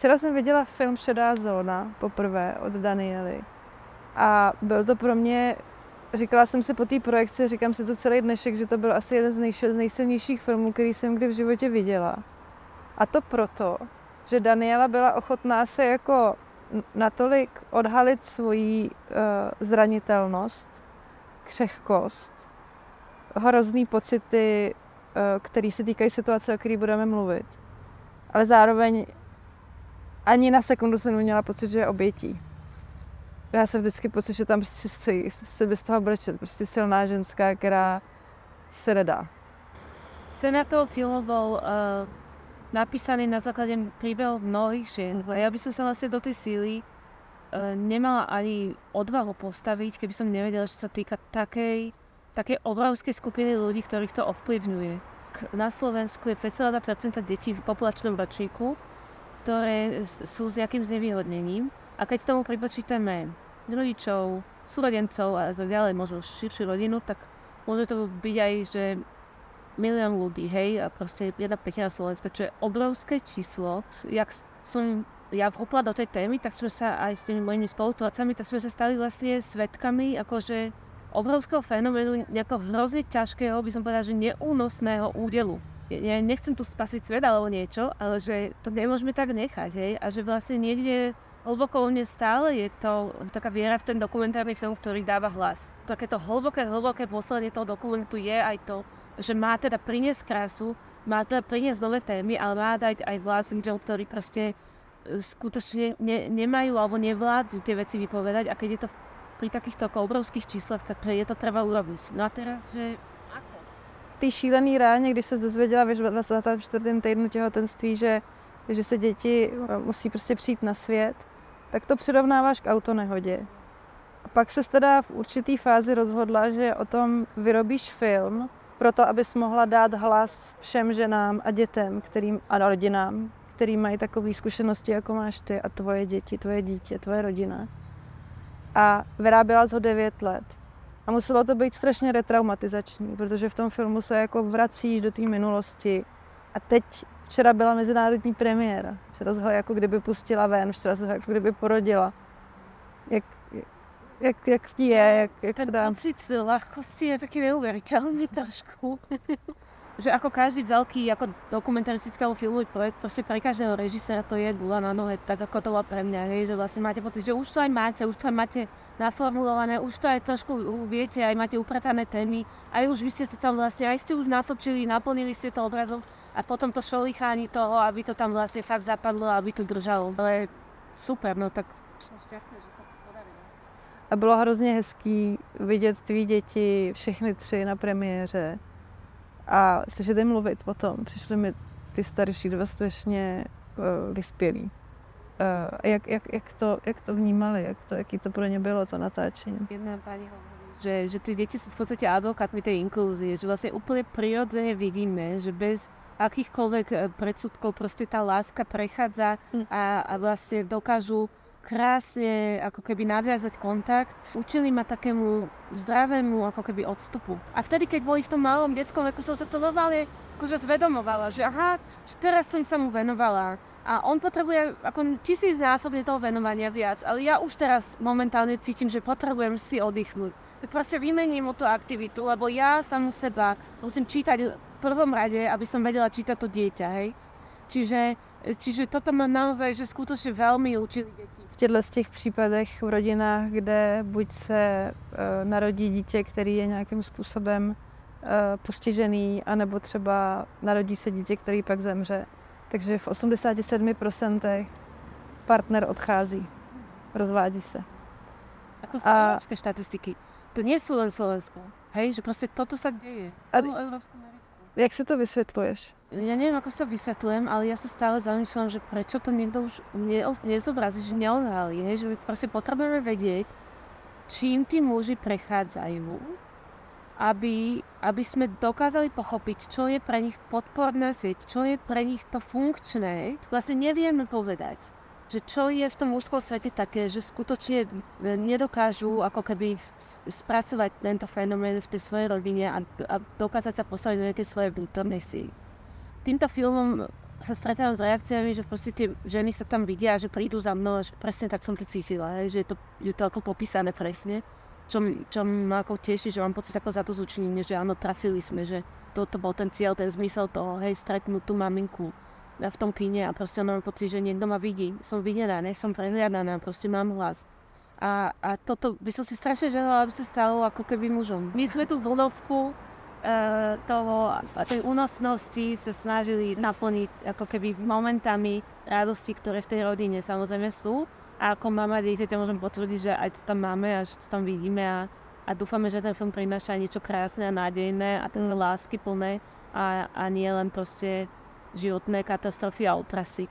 Včera jsem viděla film Šedá zóna poprvé od Daniely a byl to pro mě, říkala jsem si po té projekci, říkám si to celý dnešek, že to byl asi jeden z nejsilnějších filmů, který jsem kdy v životě viděla. A to proto, že Daniela byla ochotná se jako natolik odhalit svoji zranitelnost, křehkost, hrozný pocity, které se týkají situace, o které budeme mluvit. Ale zároveň ani na sekundu jsem neměla pocit, že je obětí. Já jsem vždycky pocit, že tam prostě se bez toho brečet. Prostě silná ženská, která se nedá. Scénar toho filmu bol napísaný na základe príbehov mnohých žien. Ja by som sa vlastne do tej síly nemala ani odvahu postaviť, keby som nevedela, že sa týka takej obrovskej skupiny ľudí, ktorých to ovplyvňuje. Na Slovensku je 5,2% detí v populačnom ročníku, ktoré sú s nejakým znevýhodnením. A keď tomu pripočítame rodičov, súrodencov a tak ďalej, možno širšiu rodinu, tak môže to byť aj, že milión ľudí, hej, a proste 1/5 Slovenska, čo je obrovské číslo. Jak som ja vhúpla do tej témy, tak sme sa aj s tými mojimi spolutvorcami, tak sme sa stali vlastne svedkami akože obrovského fenoménu, nejakého hrozne ťažkého, by som povedala, že neúnosného údelu. Ja nechcem tu spasiť svet alebo niečo, ale že to nemôžeme tak nechať, hej, a že vlastne niekde hlboko u mne stále je to taká viera v ten dokumentárny film, ktorý dáva hlas. Takéto hlboké poslanie toho dokumentu je aj to, že má teda priniesť krásu, má teda priniesť nové témy, ale má dať aj hlas ľuďom, ktorí proste skutočne nemajú alebo nevládzu tie veci vypovedať, a keď je to pri takýchto obrovských číslach, tak je to treba urobiť. No a teraz, že ako? Ty šílený ráně, když se dozvěděla v 24. týdnu těhotenství, že se děti musí prostě přijít na svět, tak to přirovnáváš k autonehodě. A pak se teda v určitý fázi rozhodla, že o tom vyrobíš film, proto abys mohla dát hlas všem ženám a dětem, a rodinám, který mají takové zkušenosti, jako máš ty a tvoje děti, tvoje dítě, tvoje rodina. A vyráběla ho 9 let. A muselo to být strašně retraumatizační, protože v tom filmu se jako vracíš do té minulosti. A teď včera byla mezinárodní premiéra. Včera se ho jako kdyby pustila ven, včera se ho jako kdyby porodila. Jak ti je, jak ten se dá? pocit ľahkosti je taký neuveriteľný trošku. Že ako každý veľký ako dokumentaristický alebo filmový projekt, proste pre každého režiséra to je gula na nohe, tak ako to bolo pre mňa, hej, že vlastne máte pocit, že už to aj máte naformulované, už to aj trošku viete, aj máte upratané témy, aj už vy ste to tam vlastne, aj ste už natočili, naplnili ste to obrazom a potom to šolichání toho, aby to tam vlastne fakt zapadlo, aby to držalo. Ale super, no tak som šťastná, že sa to podarilo. A bylo hrozně hezký vidět tvý děti, všechny 3 na premiéře. A slyšet jim mluvit potom. Přišli mi ty starší 2 strašně vyspělí. Jak to vnímali, jaký to pro ně bylo, to natáčení? Jedna pani hovorí, že tí deti sú v podstate advokátmi tej inklúzie, že vlastne úplne prirodzene vidíme, že bez akýchkoľvek predsudkov proste tá láska prechádza a vlastne dokážu krásne ako keby nadviazať kontakt. Učili ma takému zdravému ako keby odstupu. A vtedy, keď boli v tom malom detskom veku, som sa to normálne akože zvedomovala, že aha, teraz som sa mu venovala. A on potrebuje ako 1000-násobne toho venovania viac, ale ja už teraz momentálne cítim, že potrebujem si oddychnúť. Tak proste vymením o tú aktivitu, lebo ja samu seba musím čítať v prvom rade, aby som vedela čítať to dieťa, hej. Čiže toto ma naozaj, že skutočne veľmi učili deti. V těch případech v rodinách, kde buď se narodí dítě, který je nějakým způsobem postižený, anebo třeba narodí se dítě, který pak zemře. Takže v 87% partner odchází, rozvádí se. A to sú európske štatistiky. To nie sú len Slovensko. Hej, že proste toto sa deje. Jak si to vysvětluješ? Ja neviem, ako sa vysvetľujem, ale ja sa stále zamýšľam, že prečo to niekto už nezobrazí, že neodhalí, že my proste potrebujeme vedieť, čím tí muži prechádzajú, aby sme dokázali pochopiť, čo je pre nich podporná sieť, čo je pre nich to funkčné. Vlastne nevieme povedať, že čo je v tom mužskom svete také, že skutočne nedokážu ako keby spracovať tento fenomén v tej svojej rodine a dokázať sa postaviť do nejakej svojej vnútornej síly. Týmto filmom sa stretávam s reakciami, že proste tie ženy sa tam vidia, že prídu za mnou a že presne tak som to cítila, hej, že je to ako popísané presne. Čo ma ako teší, že mám pocit ako za to zúčinenie, že áno, trafili sme, že toto bol ten cieľ, ten zmysel toho, hej, stretnúť tú maminku v tom kine a proste mám pocit, že niekto ma vidí, som videná, ne, som prehliadaná, proste mám hlas. A toto by som si strašne želala, aby sa stalo ako keby mužom. My sme tú vlnovku tej únosnosti sa snažili naplniť ako keby momentami radosti, ktoré v tej rodine samozrejme sú. A ako mama dieťaťa môžem potvrdiť, že aj to tam máme a že to tam vidíme a dúfame, že ten film prináša niečo krásne a nádejné a také lásky plné a nie len proste životné katastrofy a otrasy.